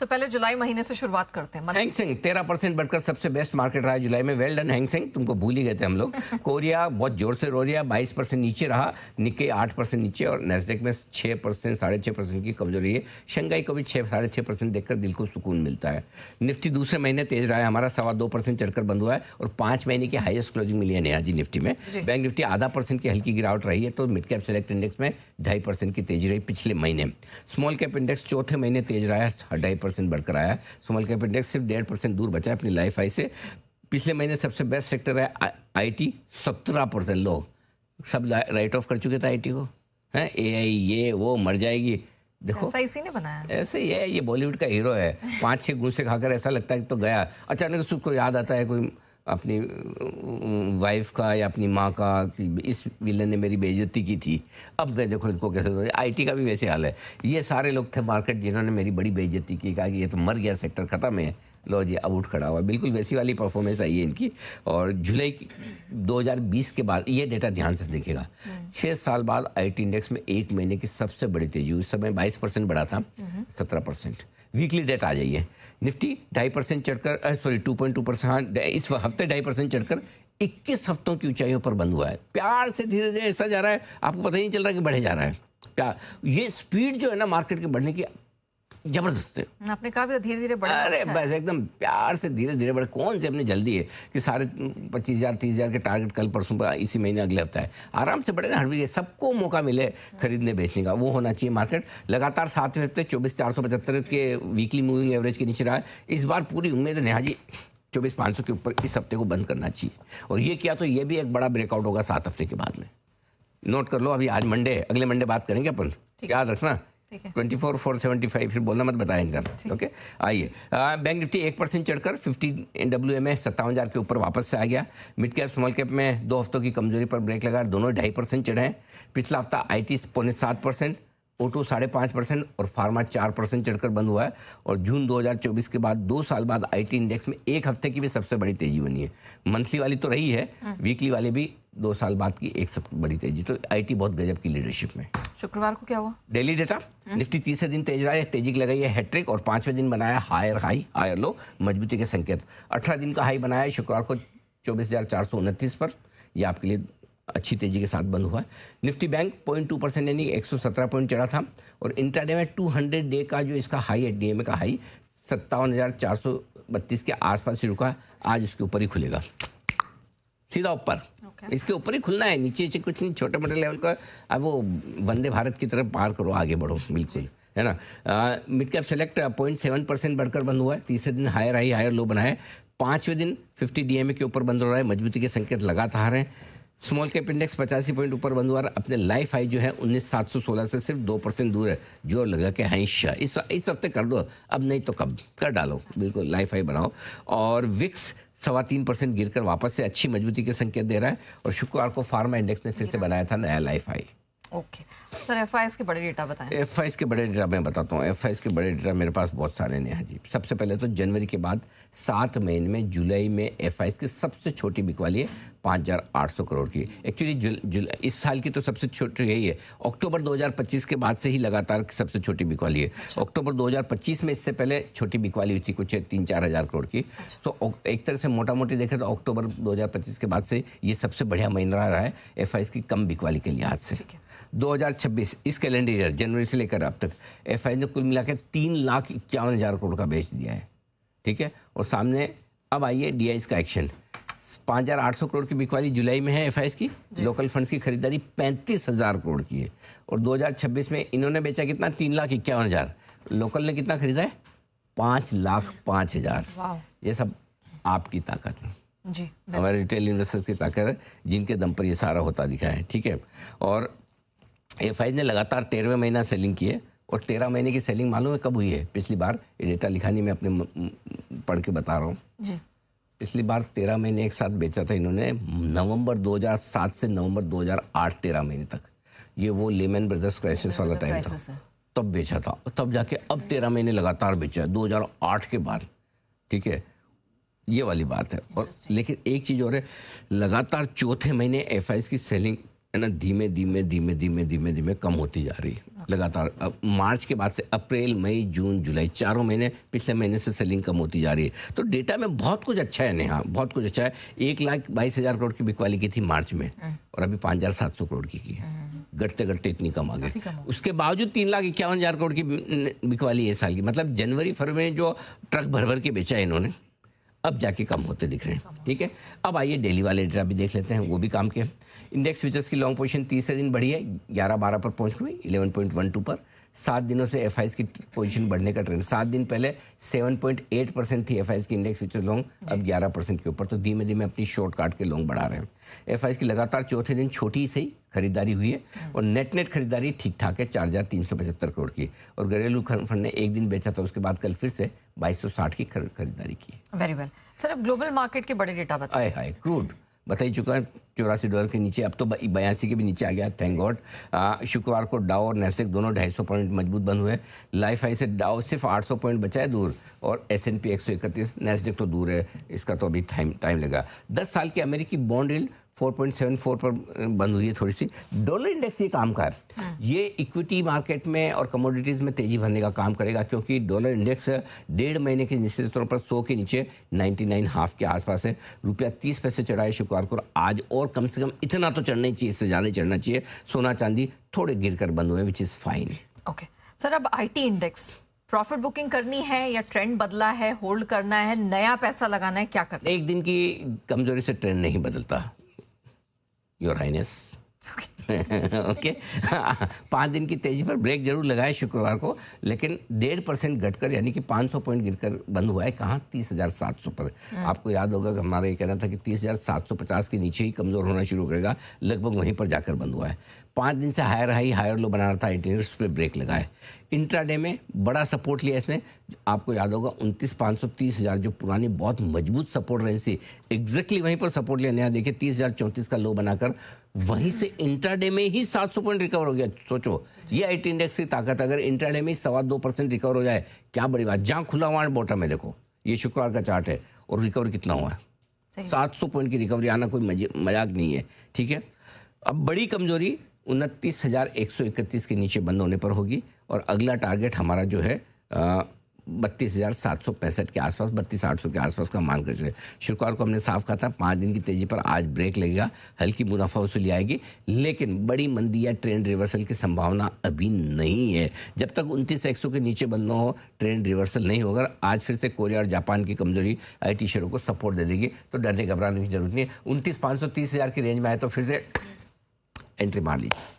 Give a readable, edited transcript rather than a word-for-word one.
सबसे पहले जुलाई महीने से शुरुआत करते हैं। हैंगसेंग 13% बढ़कर सबसे बेस्ट मार्केट रहा जुलाई में। वेल डन हैंगसेंग, तुमको भूल ही गए थे हम लोग। कोरिया बहुत जोर से रो रहा, 22% नीचे रहा। निक्के 8% नीचे और नैस्डैक में 6%, 6.5% की कमजोरी है। शंघाई को भी 6-6.5% देखकर दिल को सुकून मिलता है। निफ्टी दूसरे महीने तेज रहा है हमारा, 2.25% चढ़कर बंद हुआ है और 5 महीने की हाईएस्ट क्लोजिंग मिली है नेहा जी निफ्टी में। बैंक निफ्टी 0.5% की हल्की गिरावट रही है, तो मिड कैप सेलेक्ट इंडेक्स में 2.5% की तेजी रही पिछले महीने। स्मॉल कैप इंडेक्स चौथे महीने तेज रहा है, 2.5% बढ़कर आया। स्मॉल कैप इंडेक्स सिर्फ 1.5% दूर बचा है अपनी लाइफ हाई से। पिछले महीने सबसे बेस्ट सेक्टर है आईटी, 17%। लोग सब राइट ऑफ कर चुके थे आईटी को, है एआई ये वो मर जाएगी। देखो ऐसा इसी ने बनाया, ऐसे ही है, ये बॉलीवुड का हीरो है। 5-6 घूंसे खाकर ऐसा लगता है कि तो गया, अचानक से उसको याद आता है कोई अपनी वाइफ का या अपनी माँ का कि इस विलन ने मेरी बेइज्जती की थी, अब मैं देखो इनको कैसे। आईटी का भी वैसे हाल है। ये सारे लोग थे मार्केट जिन्होंने मेरी बड़ी बेइज्जती की, कहा कि ये तो मर गया, सेक्टर खत्म है। लो जी अब उठ खड़ा हुआ, बिल्कुल वैसी वाली परफॉर्मेंस आई है इनकी। और जुलाई 2020 के बाद ये डेटा ध्यान से देखिएगा, 6 साल बाद आईटी इंडेक्स में एक महीने की सबसे बड़ी तेजी हुई। उस समय 22% बढ़ा था, 17%। वीकली डेटा आ जाइए, निफ्टी 2.5% चढ़कर 2.2%, हाँ इस हफ्ते 2.5% चढ़कर 21 हफ्तों की ऊंचाइयों पर बंद हुआ है। प्यार से धीरे धीरे ऐसा जा रहा है, आपको पता ही नहीं चल रहा कि बढ़े जा रहा है। प्यार, ये स्पीड जो है ना मार्केट के बढ़ने की जबरदस्त है। आपने कहा भी धीरे धीरे बढ़े, अरे बस एकदम प्यार से धीरे धीरे बढ़े। कौन से अपनी जल्दी है कि सारे 25,000 30,000 के टारगेट कल परसों इसी महीने अगले हफ्ता है। आराम से बढ़े ना, हर वीक सबको मौका मिले खरीदने बेचने का, वो होना चाहिए। मार्केट लगातार 7वें हफ्ते 24,475 के वीकली मूविंग एवरेज के नीचे रहा है। इस बार पूरी उम्मीद है नेहा जी 24,500 के ऊपर इस हफ्ते को बंद करना चाहिए, और ये किया तो ये भी एक बड़ा ब्रेकआउट होगा 7 हफ्ते के बाद में। नोट कर लो, अभी आज मंडे, अगले मंडे बात करेंगे अपन, याद रखना। 24,475 फिर बोलना मत, बताएंगे। ओके, आइए बैंक निफ्टी 1% चढ़कर 50 NWM में 57,000 के ऊपर वापस से आ गया। मिड कैप स्मॉल कैप में 2 हफ्तों की कमजोरी पर ब्रेक लगा, दोनों 2.5% चढ़े हैं। पिछला हफ्ता आईटी 0.7%, ऑटो 5.5% और फार्मा 4% चढ़कर बंद हुआ है। और जून 2024 के बाद 2 साल बाद आईटी इंडेक्स में एक हफ्ते की भी सबसे बड़ी तेजी बनी है। मंथली वाली तो रही है, वीकली वाली भी 2 साल बाद की एक सबसे बड़ी तेजी। तो आईटी बहुत गजब की लीडरशिप में। शुक्रवार को क्या हुआ? डेली डेटा, निफ्टी तीसरे दिन तेज रहा है, तेजी की लगाई है हैट्रिक, और 5वें दिन बनाया हायर हाई हायर लो, मजबूती के संकेत। 18 दिन का हाई बनाया है शुक्रवार को 24,429 पर, यह आपके लिए अच्छी तेजी के साथ बंद हुआ है। निफ्टी बैंक 0.2% यानी 117 पॉइंट चढ़ा था। और इंट्राडे में 200 डे का जो इसका हाई है, डीएमए का हाई 57,432 के आसपास से रुका, आज इसके ऊपर ही खुलेगा, सीधा ऊपर। इसके ऊपर ही खुलना है, नीचे से कुछ नहीं, छोटे मोटे लेवल का। अब वो वंदे भारत की तरफ पार करो, आगे बढ़ो, बिल्कुल, है ना। मिड कैप सेलेक्ट 0.7% बढ़कर बंद हुआ है। तीसरे दिन हायर हाई हायर लो बना है। 5वें दिन 50 डीएमए के ऊपर बंद हो रहा है, मजबूती के संकेत लगातार हैं। स्मॉल कैप इंडेक्स 85 पॉइंट ऊपर बंद हुआ है। अपने लाइफ हाई जो है 19,716 से सिर्फ 2% दूर है। जोर लगा के हमेशा इस हफ्ते कर दो, अब नहीं तो कब कर डालो, बिल्कुल लाइफ हाई बनाओ। और विक्स 3.25% गिरकर वापस से अच्छी मजबूती के संकेत दे रहा है। और शुक्रवार को फार्मा इंडेक्स ने फिर से बनाया था नया life high. Okay sir, FIS के बड़े डेटा बताएं। एफआईएस के बड़े डेटा मैं बताता हूँ। एफआईएस के बड़े डेटा मेरे पास बहुत सारे हैं जी। सबसे पहले तो जनवरी के बाद 7 महीने में जुलाई में एफआईएस की सबसे छोटी बिकवाली है 5,800 करोड़ की। एक्चुअली इस साल की तो सबसे छोटी यही है। अक्टूबर 2025 के बाद से ही लगातार सबसे छोटी बिकवाली है। अक्टूबर 2025 में इससे पहले छोटी बिकवाली हुई थी कुछ 3-4 हज़ार करोड़ की। तो एक तरह से मोटा मोटी देखें तो अक्टूबर 2025 के बाद से ये सबसे बढ़िया महीना रहा है एफआईएस की कम बिकवाली के लिहाज से। 2026 इस कैलेंडर ईयर जनवरी से लेकर अब तक एफआईएस ने कुल मिलाकर 3,51,000 करोड़ का बेच दिया है, ठीक है। और सामने अब आइए डीआईएस का एक्शन। 5,800 करोड़ की बिकवाली जुलाई में है एफआईएस की। लोकल फंड्स की खरीदारी 35,000 करोड़ की है। और 2026 में इन्होंने बेचा कितना, 3,51,000। लोकल ने कितना खरीदा है, 5,05,000। ये सब आपकी ताकत है जी, हमारे रिटेल इन्वेस्टर्स की ताकत है, जिनके दम पर ये सारा होता दिखा है, ठीक है। और एफआईएस ने लगातार 13वें महीना सेलिंग की है। और 13 महीने की सेलिंग मालूम है कब हुई है? पिछली बार, ये डेटा लिखा नहीं, मैं अपने पढ़ के बता रहा हूँ जी। पिछली बार 13 महीने एक साथ बेचा था इन्होंने, नवंबर 2007 से नवंबर 2008 13 महीने तक। ये वो लेमन ब्रदर्स क्राइसिस वाला टाइम था, तब बेचा था। तब जाके अब 13 महीने लगातार बेचा है 2008 के बाद, ठीक है। ये वाली बात है। और लेकिन एक चीज़ और है, लगातार चौथे महीने एफआईएस की सेलिंग है ना धीमे धीमे धीमे धीमे धीमे धीमे कम होती जा रही है। लगातार अब मार्च के बाद से अप्रैल मई जून जुलाई 4 महीने पिछले महीने से सेलिंग कम होती जा रही है। तो डेटा में बहुत कुछ अच्छा है नेहा, बहुत कुछ अच्छा है। 1,22,000 करोड़ की बिकवाली की थी मार्च में और अभी 5,700 करोड़ की है। घटते घटते इतनी कम आ गई। उसके बावजूद 3,51,000 करोड़ की बिकवाली है साल की। मतलब जनवरी फरवरी में जो ट्रक भर भर के बेचा है इन्होंने, अब जाके कम होते दिख रहे हैं। ठीक है, अब आइए डेली वाले डेटा भी देख लेते हैं, वो भी काम के। इंडेक्स फ्यूचर्स की लॉन्ग पोजीशन तीसरे दिन बढ़ी है, 11-12 पर पहुंच गई, 11.12 पर। 7 दिनों से एफआईएस की पोजीशन बढ़ने का ट्रेंड। 7 दिन पहले 7.8% थी एफआईएस की इंडेक्स फ्यूचर लॉन्ग, अब 11% के ऊपर। तो धीमे धीमे अपनी शॉर्ट काट के लॉन्ग बढ़ा रहे हैं। एफआईएस की लगातार चौथे दिन छोटी सही खरीदारी हुई है और नेट खरीदारी ठीक ठाक है, 4,375 करोड़ की। और घरेलू फंड ने एक दिन बेचा था, उसके बाद कल फिर से 2,260 की खरीदारी की। वेरी वेल सर, अब ग्लोबल मार्केट के बड़े डेटा बताइए। हाय क्रूड बता ही चुका है, $84 के नीचे, अब तो 82 के भी नीचे आ गया, थैंक गॉड। शुक्रवार को डाउ और नेस्डेक दोनों 250 पॉइंट मजबूत बंद हुए। लाइफ हाई से डाउ सिर्फ 800 पॉइंट बचा है दूर और S&P 131, नेस्डेक तो दूर है, इसका तो अभी टाइम लगा। 10 साल की अमेरिकी बॉन्ड यील्ड 4.74 पर बंद हुई है थोड़ी सी। डॉलर इंडेक्स ये काम का है, ये इक्विटी मार्केट में और कमोडिटीज़ में तेजी भरने का काम करेगा, क्योंकि डॉलर इंडेक्स 1.5 महीने के निश्चित तौर पर 100 के नीचे 99.5 के आसपास है। रुपया 30 पैसे चढ़ा है शुक्रवार को आज, और कम से कम इतना तो चढ़ना ही चाहिए, इससे ज़्यादा चढ़ना चाहिए। सोना चांदी थोड़े गिर कर बंद हुए, which is fine. Okay sir, अब IT इंडेक्स प्रॉफिट बुकिंग करनी है या ट्रेंड बदला है, होल्ड करना है, नया पैसा लगाना है, क्या करना है? एक दिन की कमजोरी से ट्रेंड नहीं बदलता, योर हाइनेस। ओके 5 दिन की तेजी पर ब्रेक जरूर लगाए शुक्रवार को, लेकिन 1.5% घटकर यानी कि 500 पॉइंट गिरकर बंद हुआ है। कहाँ? 30,700 पर। आपको याद होगा कि हमारा ये कहना था कि 30,750 के नीचे ही कमजोर होना शुरू करेगा, लगभग वहीं पर जाकर बंद हुआ है। 5 दिन से हायर हाई हायर लो बना रहा था, 18 उस पर ब्रेक लगाए। इंट्राडे में बड़ा सपोर्ट लिया इसने, आपको याद होगा 29,500 30,000 जो पुरानी बहुत मजबूत सपोर्ट रही थी, एग्जैक्टली वहीं पर सपोर्ट लिया। नया देखिए 30,034 का लो बनाकर वहीं से इंट्राडे में ही 700 पॉइंट रिकवर हो गया। सोचो ये IT इंडेक्स की ताकत, अगर इंट्राडे में 2.25% रिकवर हो जाए, क्या बड़ी बात। जहाँ खुला हुआ है बॉटम में देखो, ये शुक्रवार का चार्ट है और रिकवर कितना हुआ है, 700 पॉइंट की रिकवरी आना कोई मजाक नहीं है। ठीक है, अब बड़ी कमजोरी 29,131 के नीचे बंद होने पर होगी और अगला टारगेट हमारा जो है 32,765 के आसपास, 32,800 के आसपास का मान कर चले। शुक्रवार को हमने साफ कहा था 5 दिन की तेजी पर आज ब्रेक लगेगा, हल्की मुनाफा वसूली आएगी, लेकिन बड़ी मंदी या ट्रेंड रिवर्सल की संभावना अभी नहीं है। जब तक 29,100 के नीचे बंद न हो, ट्रेंड रिवर्सल नहीं होगा। आज फिर से कोरिया और जापान की कमजोरी IT शेयरों को सपोर्ट दे देगी, तो डरने घबराने की जरूरत नहीं है। 29,530,000 की रेंज में आए तो फिर से एंट्री मार लीजिए।